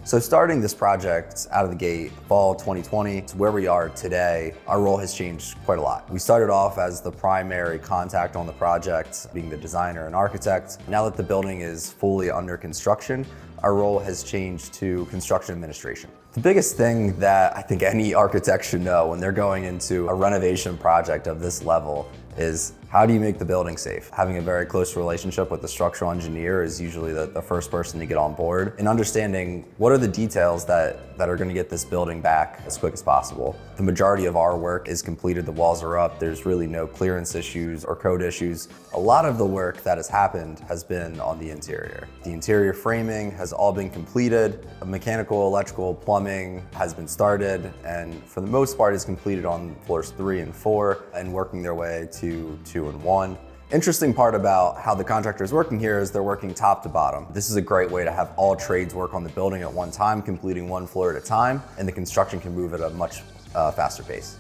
So starting this project out of the gate, fall 2020, to where we are today, our role has changed quite a lot. We started off as the primary contact on the project, being the designer and architect. Now that the building is fully under construction, our role has changed to construction administration. The biggest thing that I think any architect should know when they're going into a renovation project of this level is, how do you make the building safe? Having a very close relationship with the structural engineer is usually the first person to get on board, and understanding what are the details that are going to get this building back as quick as possible. The majority of our work is completed, the walls are up, there's really no clearance issues or code issues. A lot of the work that has happened has been on the interior. The interior framing has all been completed, mechanical, electrical, plumbing has been started, and for the most part is completed on floors 3 and 4 and working their way to 2 and 1. Interesting part about how the contractor is working here is they're working top to bottom. This is a great way to have all trades work on the building at one time, completing one floor at a time, and the construction can move at a much faster pace.